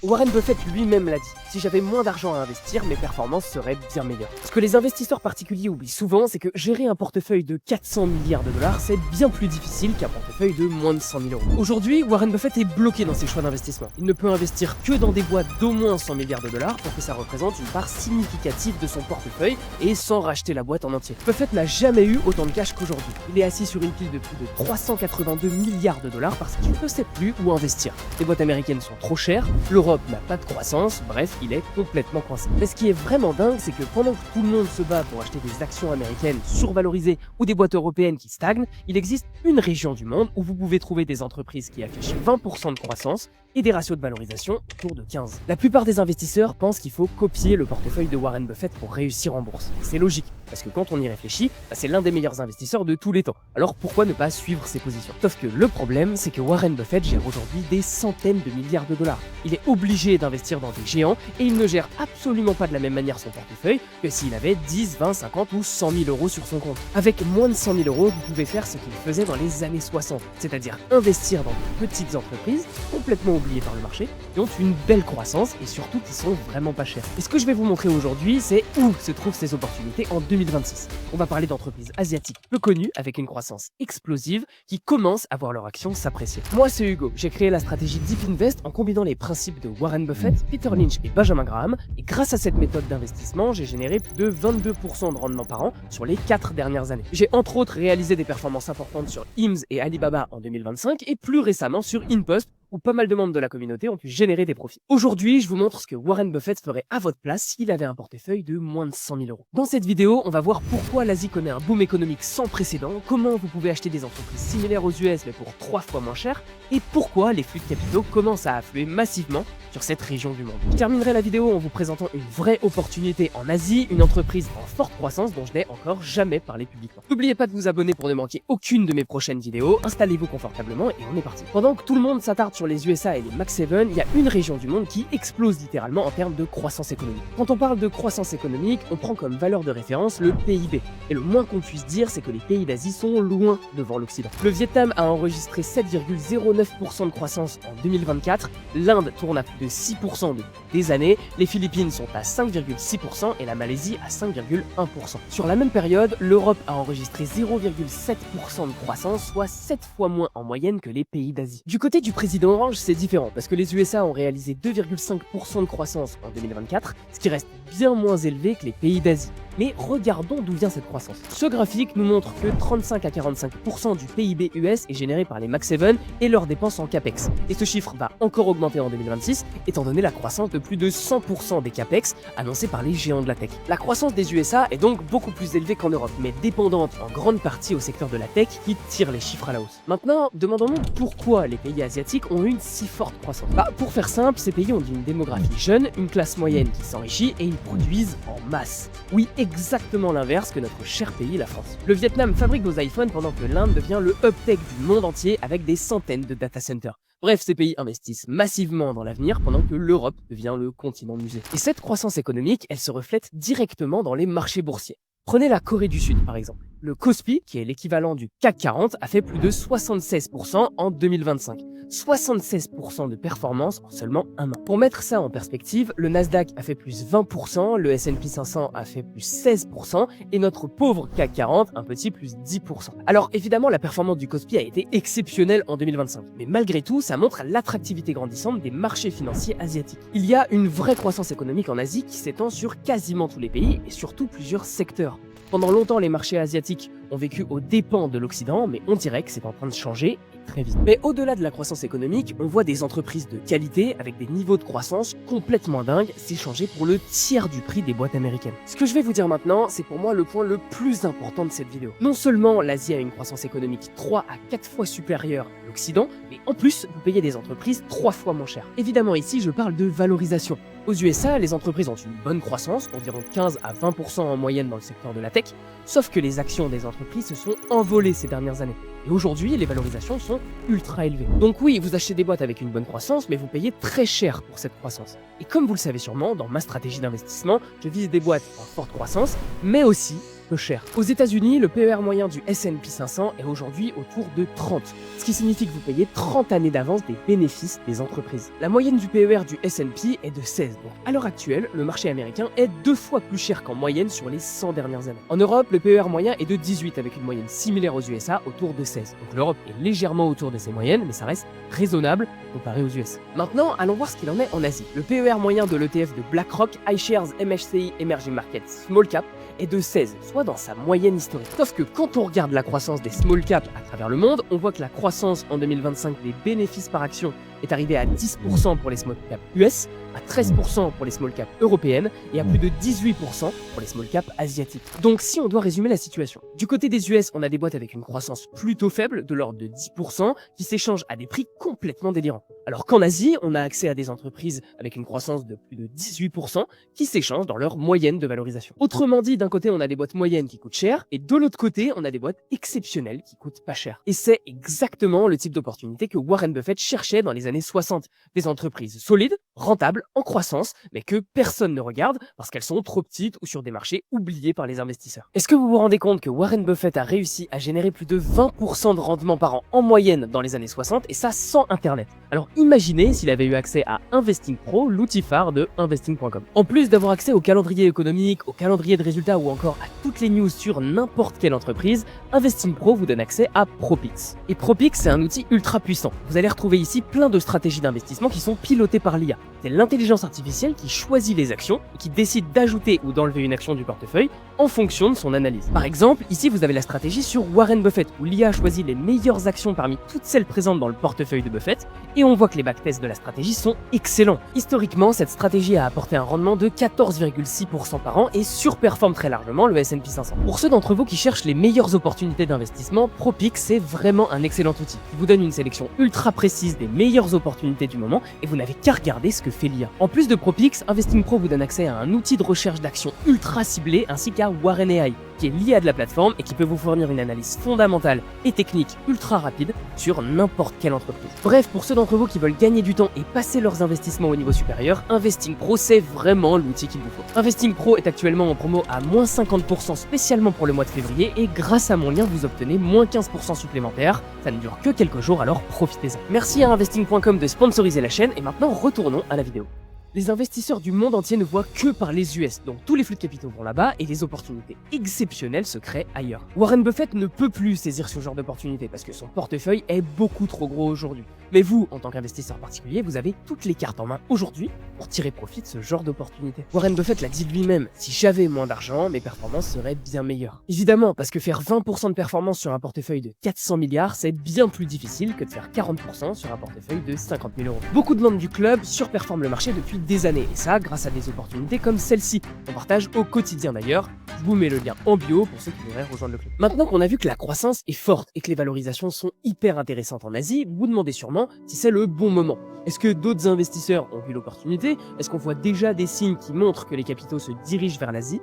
Warren Buffett lui-même l'a dit, si j'avais moins d'argent à investir, mes performances seraient bien meilleures. Ce que les investisseurs particuliers oublient souvent, c'est que gérer un portefeuille de 400 milliards de dollars, c'est bien plus difficile qu'un portefeuille de moins de 100 000 euros. Aujourd'hui, Warren Buffett est bloqué dans ses choix d'investissement. Il ne peut investir que dans des boîtes d'au moins 100 milliards de dollars pour que ça représente une part significative de son portefeuille et sans racheter la boîte en entier. Buffett n'a jamais eu autant de cash qu'aujourd'hui. Il est assis sur une pile de plus de 382 milliards de dollars parce qu'il ne sait plus où investir. Les boîtes américaines sont trop chères, l'Europe n'a pas de croissance, bref, il est complètement coincé. Mais ce qui est vraiment dingue, c'est que pendant que tout le monde se bat pour acheter des actions américaines survalorisées ou des boîtes européennes qui stagnent, il existe une région du monde où vous pouvez trouver des entreprises qui affichent 20% de croissance et des ratios de valorisation autour de 15. La plupart des investisseurs pensent qu'il faut copier le portefeuille de Warren Buffett pour réussir en bourse. C'est logique, parce que quand on y réfléchit, c'est l'un des meilleurs investisseurs de tous les temps. Alors pourquoi ne pas suivre ses positions? Sauf que le problème, c'est que Warren Buffett gère aujourd'hui des centaines de milliards de dollars. Il est obligé d'investir dans des géants et il ne gère absolument pas de la même manière son portefeuille que s'il avait 10, 20, 50 ou 100 000 euros sur son compte. Avec moins de 100 000 euros, vous pouvez faire ce qu'il faisait dans les années 60, c'est-à-dire investir dans de petites entreprises complètement oubliées par le marché, qui ont une belle croissance et surtout qui sont vraiment pas chères. Et ce que je vais vous montrer aujourd'hui, c'est où se trouvent ces opportunités en 2026. On va parler d'entreprises asiatiques peu connues avec une croissance explosive qui commencent à voir leur action s'apprécier. Moi, c'est Hugo. J'ai créé la stratégie Deep Invest en combinant les principes de Warren Buffett, Peter Lynch et Benjamin Graham. Et grâce à cette méthode d'investissement, j'ai généré plus de 22% de rendement par an sur les 4 dernières années. J'ai entre autres réalisé des performances importantes sur IMS et Alibaba en 2025 et plus récemment sur InPost, où pas mal de membres de la communauté ont pu générer des profits. Aujourd'hui, je vous montre ce que Warren Buffett ferait à votre place s'il avait un portefeuille de moins de 100 000 euros. Dans cette vidéo, on va voir pourquoi l'Asie connaît un boom économique sans précédent, comment vous pouvez acheter des entreprises similaires aux US mais pour 3 fois moins cher, et pourquoi les flux de capitaux commencent à affluer massivement sur cette région du monde. Je terminerai la vidéo en vous présentant une vraie opportunité en Asie, une entreprise en forte croissance dont je n'ai encore jamais parlé publiquement. N'oubliez pas de vous abonner pour ne manquer aucune de mes prochaines vidéos, installez-vous confortablement et on est parti. Pendant que tout le monde s'attarde sur les USA et les Max 7, il y a une région du monde qui explose littéralement en termes de croissance économique. Quand on parle de croissance économique, on prend comme valeur de référence le PIB. Et le moins qu'on puisse dire, c'est que les pays d'Asie sont loin devant l'Occident. Le Vietnam a enregistré 7,09% de croissance en 2024, l'Inde tourne à plus de 6% depuis des années, les Philippines sont à 5,6% et la Malaisie à 5,1%. Sur la même période, l'Europe a enregistré 0,7% de croissance, soit 7 fois moins en moyenne que les pays d'Asie. Du côté du président Orange, c'est différent, parce que les USA ont réalisé 2,5% de croissance en 2024, ce qui reste bien moins élevé que les pays d'Asie. Mais regardons d'où vient cette croissance. Ce graphique nous montre que 35 à 45% du PIB US est généré par les Max 7 et leurs dépenses en CAPEX. Et ce chiffre va encore augmenter en 2026, étant donné la croissance de plus de 100% des CAPEX annoncés par les géants de la tech. La croissance des USA est donc beaucoup plus élevée qu'en Europe, mais dépendante en grande partie au secteur de la tech qui tire les chiffres à la hausse. Maintenant, demandons-nous pourquoi les pays asiatiques ont eu une si forte croissance. Pour faire simple, ces pays ont une démographie jeune, une classe moyenne qui s'enrichit et ils produisent en masse. Oui, exactement l'inverse que notre cher pays, la France. Le Vietnam fabrique nos iPhones pendant que l'Inde devient le hub tech du monde entier avec des centaines de data centers. Bref, ces pays investissent massivement dans l'avenir pendant que l'Europe devient le continent musée. Et cette croissance économique, elle se reflète directement dans les marchés boursiers. Prenez la Corée du Sud par exemple. Le Kospi, qui est l'équivalent du CAC 40, a fait plus de 76% en 2025. 76% de performance en seulement un an. Pour mettre ça en perspective, le Nasdaq a fait plus 20%, le S&P 500 a fait plus 16% et notre pauvre CAC 40 un petit plus 10%. Alors évidemment, la performance du Kospi a été exceptionnelle en 2025, mais malgré tout, ça montre l'attractivité grandissante des marchés financiers asiatiques. Il y a une vraie croissance économique en Asie qui s'étend sur quasiment tous les pays et surtout plusieurs secteurs. Pendant longtemps, les marchés asiatiques ont vécu aux dépens de l'Occident, mais on dirait que c'est en train de changer et très vite. Mais au-delà de la croissance économique, on voit des entreprises de qualité avec des niveaux de croissance complètement dingues s'échanger pour le tiers du prix des boîtes américaines. Ce que je vais vous dire maintenant, c'est pour moi le point le plus important de cette vidéo. Non seulement l'Asie a une croissance économique 3 à 4 fois supérieure à l'Occident, mais en plus, vous payez des entreprises 3 fois moins chères. Évidemment, ici, je parle de valorisation. Aux USA, les entreprises ont une bonne croissance, environ 15 à 20% en moyenne dans le secteur de la tech, sauf que les actions des entreprises se sont envolées ces dernières années. Et aujourd'hui, les valorisations sont ultra élevées. Donc oui, vous achetez des boîtes avec une bonne croissance, mais vous payez très cher pour cette croissance. Et comme vous le savez sûrement, dans ma stratégie d'investissement, je vise des boîtes en forte croissance, mais aussi peu cher. Aux États-Unis, le PER moyen du S&P 500 est aujourd'hui autour de 30, ce qui signifie que vous payez 30 années d'avance des bénéfices des entreprises. La moyenne du PER du S&P est de 16, donc à l'heure actuelle, le marché américain est 2 fois plus cher qu'en moyenne sur les 100 dernières années. En Europe, le PER moyen est de 18 avec une moyenne similaire aux USA autour de 16. Donc l'Europe est légèrement autour de ces moyennes, mais ça reste raisonnable comparé aux USA. Maintenant, allons voir ce qu'il en est en Asie. Le PER moyen de l'ETF de BlackRock iShares MSCI Emerging Markets Small Cap est de 16, soit dans sa moyenne historique. Sauf que quand on regarde la croissance des small caps à travers le monde, on voit que la croissance en 2025 des bénéfices par action est arrivée à 10% pour les small caps US, à 13% pour les small caps européennes et à plus de 18% pour les small caps asiatiques. Donc si on doit résumer la situation, du côté des US, on a des boîtes avec une croissance plutôt faible, de l'ordre de 10%, qui s'échangent à des prix complètement délirants. Alors qu'en Asie, on a accès à des entreprises avec une croissance de plus de 18% qui s'échangent dans leur moyenne de valorisation. Autrement dit, d'un côté, on a des boîtes moyennes qui coûtent cher, et de l'autre côté, on a des boîtes exceptionnelles qui coûtent pas cher. Et c'est exactement le type d'opportunité que Warren Buffett cherchait dans les années 60. Des entreprises solides, rentables, en croissance, mais que personne ne regarde parce qu'elles sont trop petites ou sur des marchés oubliés par les investisseurs. Est-ce que vous vous rendez compte que Warren Buffett a réussi à générer plus de 20% de rendement par an en moyenne dans les années 60, et ça sans Internet? Alors imaginez s'il avait eu accès à Investing Pro, l'outil phare de investing.com. En plus d'avoir accès au calendrier économique, au calendrier de résultats ou encore à toutes les news sur n'importe quelle entreprise, Investing Pro vous donne accès à Propix. Et Propix, c'est un outil ultra puissant. Vous allez retrouver ici plein de stratégies d'investissement qui sont pilotées par l'IA. C'est l'intelligence artificielle qui choisit les actions et qui décide d'ajouter ou d'enlever une action du portefeuille en fonction de son analyse. Par exemple, ici vous avez la stratégie sur Warren Buffett où l'IA choisit les meilleures actions parmi toutes celles présentes dans le portefeuille de Buffett et on voit que les backtests de la stratégie sont excellents. Historiquement, cette stratégie a apporté un rendement de 14,6% par an et surperforme très largement le S&P 500. Pour ceux d'entre vous qui cherchent les meilleures opportunités d'investissement, Propix c'est vraiment un excellent outil. Il vous donne une sélection ultra précise des meilleures opportunités du moment et vous n'avez qu'à regarder ce que fait l'IA. En plus de Propix, Investing Pro vous donne accès à un outil de recherche d'actions ultra ciblé ainsi qu'à Warren AI, qui est lié à de la plateforme et qui peut vous fournir une analyse fondamentale et technique ultra rapide sur n'importe quelle entreprise. Bref, pour ceux d'entre vous qui veulent gagner du temps et passer leurs investissements au niveau supérieur, Investing Pro c'est vraiment l'outil qu'il vous faut. Investing Pro est actuellement en promo à moins 50% spécialement pour le mois de février et grâce à mon lien vous obtenez moins 15% supplémentaire. Ça ne dure que quelques jours, alors profitez-en. Merci à investing.com de sponsoriser la chaîne et maintenant retournons à la vidéo. Les investisseurs du monde entier ne voient que par les US, donc tous les flux de capitaux vont là-bas et les opportunités exceptionnelles se créent ailleurs. Warren Buffett ne peut plus saisir ce genre d'opportunités parce que son portefeuille est beaucoup trop gros aujourd'hui. Mais vous, en tant qu'investisseur particulier, vous avez toutes les cartes en main aujourd'hui pour tirer profit de ce genre d'opportunités. Warren Buffett l'a dit lui-même, si j'avais moins d'argent, mes performances seraient bien meilleures. Évidemment, parce que faire 20% de performance sur un portefeuille de 400 milliards, c'est bien plus difficile que de faire 40% sur un portefeuille de 50 000 euros. Beaucoup de membres du club surperforment le marché depuis des années, et ça grâce à des opportunités comme celle-ci, qu'on partage au quotidien d'ailleurs. Je vous mets le lien en bio pour ceux qui voudraient rejoindre le club. Maintenant qu'on a vu que la croissance est forte et que les valorisations sont hyper intéressantes en Asie, vous vous demandez sûrement si c'est le bon moment. Est-ce que d'autres investisseurs ont vu l'opportunité? Est-ce qu'on voit déjà des signes qui montrent que les capitaux se dirigent vers l'Asie?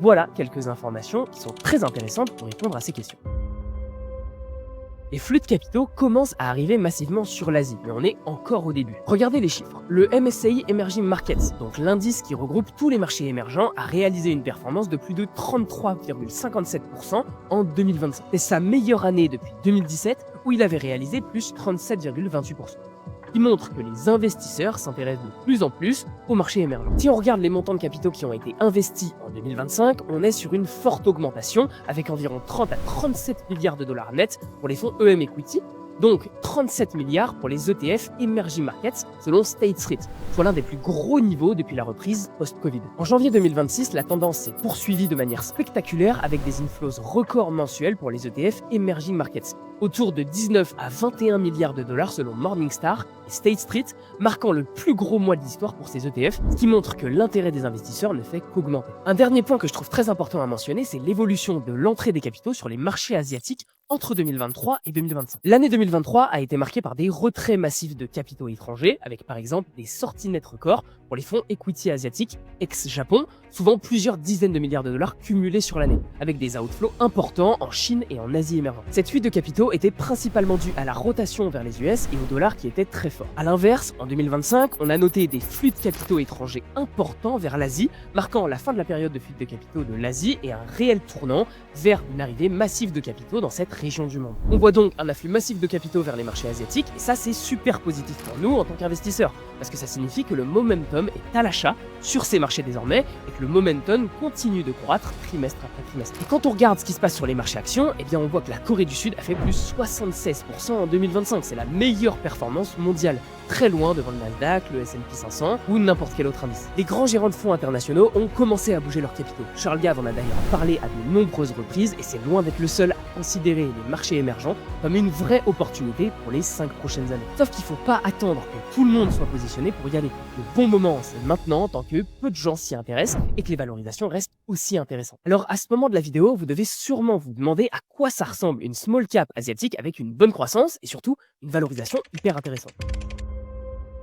Voilà quelques informations qui sont très intéressantes pour répondre à ces questions. Les flux de capitaux commencent à arriver massivement sur l'Asie, mais on est encore au début. Regardez les chiffres. Le MSCI Emerging Markets, donc l'indice qui regroupe tous les marchés émergents, a réalisé une performance de plus de 33,57% en 2025. C'est sa meilleure année depuis 2017, où il avait réalisé plus 37,28%. Qui montre que les investisseurs s'intéressent de plus en plus au marché émergent. Si on regarde les montants de capitaux qui ont été investis en 2025, on est sur une forte augmentation avec environ 30 à 37 milliards de dollars nets pour les fonds EM Equity, donc 37 milliards pour les ETF Emerging Markets selon State Street, soit l'un des plus gros niveaux depuis la reprise post-Covid. En janvier 2026, la tendance s'est poursuivie de manière spectaculaire avec des inflows records mensuels pour les ETF Emerging Markets, autour de 19 à 21 milliards de dollars selon Morningstar et State Street, marquant le plus gros mois de l'histoire pour ces ETF, ce qui montre que l'intérêt des investisseurs ne fait qu'augmenter. Un dernier point que je trouve très important à mentionner, c'est l'évolution de l'entrée des capitaux sur les marchés asiatiques entre 2023 et 2025. L'année 2023 a été marquée par des retraits massifs de capitaux étrangers, avec par exemple des sorties nettes records pour les fonds equity asiatiques, ex-Japon, souvent plusieurs dizaines de milliards de dollars cumulés sur l'année, avec des outflows importants en Chine et en Asie émergente. Cette fuite de capitaux était principalement due à la rotation vers les US et au dollar qui était très fort. A l'inverse, en 2025, on a noté des flux de capitaux étrangers importants vers l'Asie, marquant la fin de la période de fuite de capitaux de l'Asie et un réel tournant vers une arrivée massive de capitaux dans cette région du monde. On voit donc un afflux massif de capitaux vers les marchés asiatiques, et ça c'est super positif pour nous en tant qu'investisseurs, parce que ça signifie que le momentum est à l'achat sur ces marchés désormais, et que le momentum continue de croître trimestre après trimestre. Et quand on regarde ce qui se passe sur les marchés actions, eh bien on voit que la Corée du Sud a fait plus 76% en 2025, c'est la meilleure performance mondiale, très loin devant le Nasdaq, le S&P 500 ou n'importe quel autre indice. Les grands gérants de fonds internationaux ont commencé à bouger leurs capitaux. Charles Gave en a d'ailleurs parlé à de nombreuses reprises et c'est loin d'être le seul à considérer les marchés émergents comme une vraie opportunité pour les 5 prochaines années. Sauf qu'il ne faut pas attendre que tout le monde soit positionné pour y aller. Le bon moment, c'est maintenant, tant que peu de gens s'y intéressent et que les valorisations restent aussi intéressantes. Alors à ce moment de la vidéo, vous devez sûrement vous demander à quoi ça ressemble une small cap asiatique avec une bonne croissance et surtout une valorisation hyper intéressante.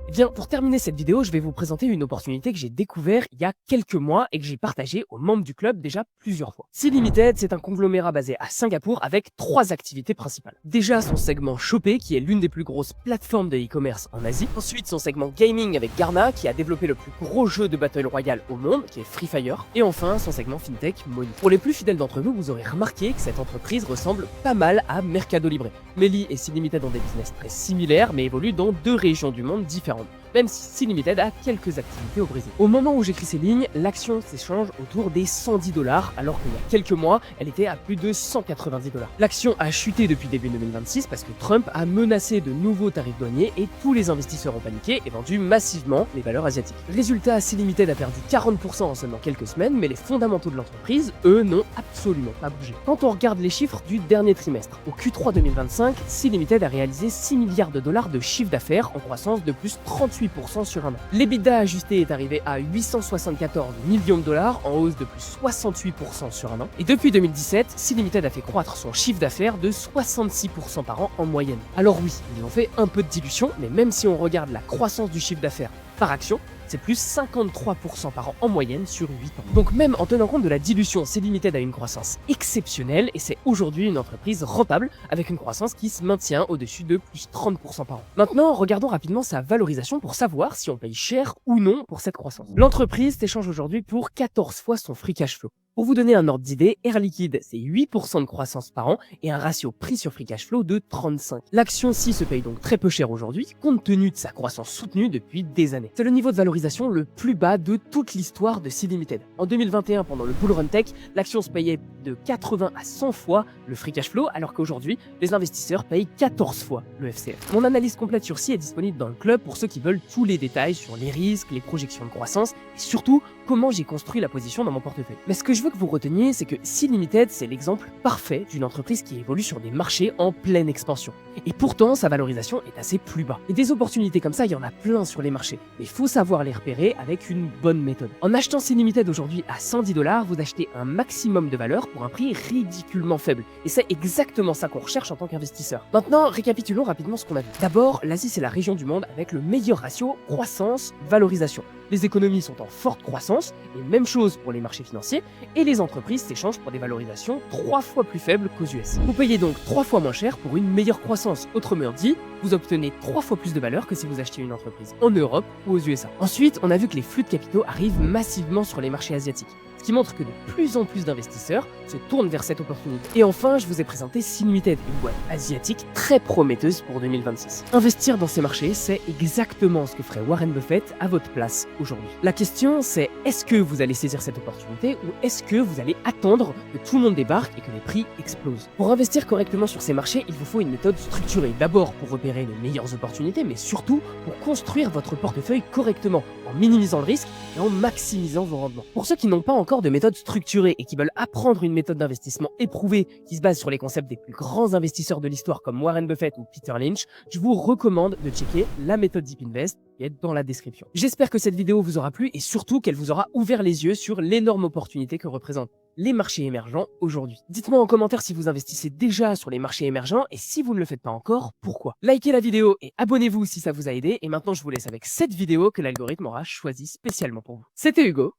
Eh bien, pour terminer cette vidéo, je vais vous présenter une opportunité que j'ai découvert il y a quelques mois et que j'ai partagée aux membres du club déjà plusieurs fois. Sea Limited, c'est un conglomérat basé à Singapour avec 3 activités principales. Déjà son segment Shopee, qui est l'une des plus grosses plateformes de e-commerce en Asie. Ensuite, son segment Gaming avec Garna, qui a développé le plus gros jeu de Battle Royale au monde, qui est Free Fire. Et enfin, son segment FinTech, Money. Pour les plus fidèles d'entre vous, vous aurez remarqué que cette entreprise ressemble pas mal à Mercado Libre. Meli et Sea Limited ont des business très similaires, mais évoluent dans 2 régions du monde différentes, même si Sea Limited a quelques activités au Brésil. Au moment où j'écris ces lignes, l'action s'échange autour des 110 $, alors qu'il y a quelques mois, elle était à plus de 190 $. L'action a chuté depuis début 2026 parce que Trump a menacé de nouveaux tarifs douaniers et tous les investisseurs ont paniqué et vendu massivement les valeurs asiatiques. Résultat, Sea Limited a perdu 40% en seulement quelques semaines, mais les fondamentaux de l'entreprise, eux, n'ont absolument pas bougé. Quand on regarde les chiffres du dernier trimestre, au Q3 2025, Sea Limited a réalisé 6 milliards de dollars de chiffre d'affaires en croissance de plus 38% sur un an. L'EBITDA ajusté est arrivé à 874 millions de dollars en hausse de plus 68% sur un an. Et depuis 2017, Sea Limited a fait croître son chiffre d'affaires de 66% par an en moyenne. Alors oui, ils ont fait un peu de dilution, mais même si on regarde la croissance du chiffre d'affaires par action, c'est plus 53% par an en moyenne sur 8 ans. Donc même en tenant compte de la dilution, Sea Limited a une croissance exceptionnelle et c'est aujourd'hui une entreprise rentable avec une croissance qui se maintient au-dessus de plus 30% par an. Maintenant, regardons rapidement sa valorisation pour savoir si on paye cher ou non pour cette croissance. L'entreprise s'échange aujourd'hui pour 14 fois son free cash flow. Pour vous donner un ordre d'idée, Air Liquide, c'est 8% de croissance par an et un ratio prix sur free cash flow de 35. L'action ci se paye donc très peu cher aujourd'hui, compte tenu de sa croissance soutenue depuis des années. C'est le niveau de valorisation le plus bas de toute l'histoire de Sea Limited. En 2021, pendant le bull run tech, l'action se payait de 80 à 100 fois le free cash flow, alors qu'aujourd'hui, les investisseurs payent 14 fois le FCF. Mon analyse complète sur Sea est disponible dans le club pour ceux qui veulent tous les détails sur les risques, les projections de croissance et surtout comment j'ai construit la position dans mon portefeuille. Mais ce que je veux que vous reteniez, c'est que Sea Limited, c'est l'exemple parfait d'une entreprise qui évolue sur des marchés en pleine expansion. Et pourtant, sa valorisation est assez plus bas. Et des opportunités comme ça, il y en a plein sur les marchés. Mais il faut savoir les repérer avec une bonne méthode. En achetant Sea Limited aujourd'hui à 110 $, vous achetez un maximum de valeur pour un prix ridiculement faible. Et c'est exactement ça qu'on recherche en tant qu'investisseur. Maintenant, récapitulons rapidement ce qu'on a vu. D'abord, l'Asie, c'est la région du monde avec le meilleur ratio croissance-valorisation. Les économies sont en forte croissance, et même chose pour les marchés financiers, et les entreprises s'échangent pour des valorisations 3 fois plus faibles qu'aux US. Vous payez donc 3 fois moins cher pour une meilleure croissance. Autrement dit, vous obtenez 3 fois plus de valeur que si vous achetiez une entreprise en Europe ou aux USA. Ensuite, on a vu que les flux de capitaux arrivent massivement sur les marchés asiatiques, ce qui montre que de plus en plus d'investisseurs se tournent vers cette opportunité. Et enfin, je vous ai présenté Sea Limited, une boîte asiatique très prometteuse pour 2026. Investir dans ces marchés, c'est exactement ce que ferait Warren Buffett à votre place aujourd'hui. La question, c'est est-ce que vous allez saisir cette opportunité ou est-ce que vous allez attendre que tout le monde débarque et que les prix explosent? Pour investir correctement sur ces marchés, il vous faut une méthode structurée. D'abord pour repérer les meilleures opportunités, mais surtout pour construire votre portefeuille correctement, en minimisant le risque et en maximisant vos rendements. Pour ceux qui n'ont pas encore de méthode structurée et qui veulent apprendre une méthode d'investissement éprouvée qui se base sur les concepts des plus grands investisseurs de l'histoire comme Warren Buffett ou Peter Lynch, je vous recommande de checker la méthode Deep Invest qui est dans la description. J'espère que cette vidéo vous aura plu et surtout qu'elle vous aura ouvert les yeux sur l'énorme opportunité que représente les marchés émergents aujourd'hui. Dites-moi en commentaire si vous investissez déjà sur les marchés émergents et si vous ne le faites pas encore, pourquoi. Likez la vidéo et abonnez-vous si ça vous a aidé. Et maintenant, je vous laisse avec cette vidéo que l'algorithme aura choisie spécialement pour vous. C'était Hugo.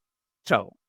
Ciao.